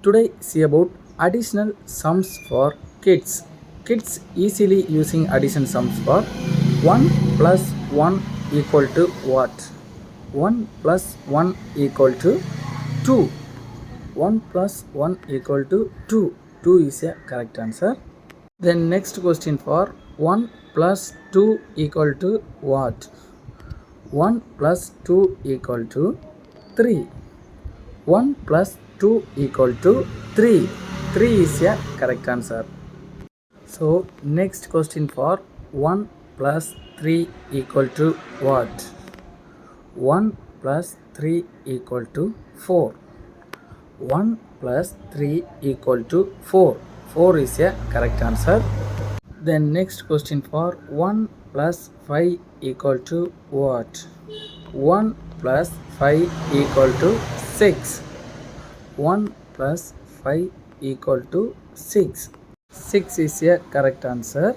Today see about additional sums for kids. Kids easily using addition sums for 1 plus 1 equal to what? 1 plus 1 equal to 2. 1 plus 1 equal to 2. 2 is a correct answer. Then next question for 1 plus 2 equal to what? 1 plus 2 equal to 3. 1 plus 2 equal to 3. 3 is a correct answer. So next question for 1 plus 3 equal to what? 1 plus 3 equal to 4. 1 plus 3 equal to 4. 4 is a correct answer. Then next question for 1 plus 5 equal to what? 1 plus 5 equal to 6. 1 plus 5 equal to 6. 6 is a correct answer.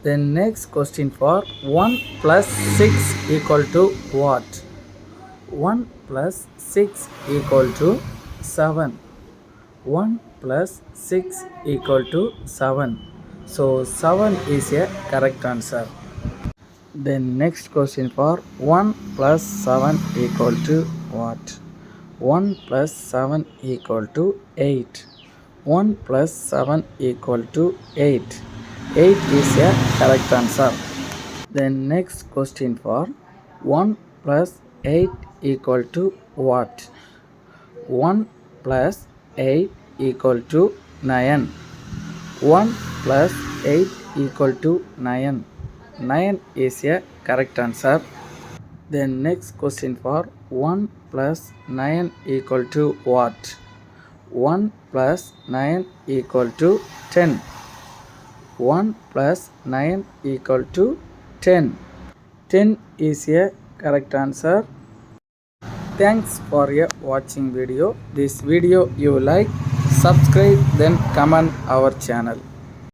Then next question for 1 plus 6 equal to what? 1 plus 6 equal to 7. 1 plus 6 equal to 7. So 7 is a correct answer. Then next question for 1 plus 7 equal to what? 1 plus 7 equal to 8. 1 plus 7 equal to 8. 8 is a correct answer. Then next question for 1 plus 8 equal to what? 1 plus 8 equal to 9. 1 plus 8 equal to 9. 9 is a correct answer. Then next question for 1 plus 9 equal to what? 1 plus 9 equal to 10. 1 plus 9 equal to 10. 10 is a correct answer. Thanks for your watching video. This video you like, subscribe, then comment our channel.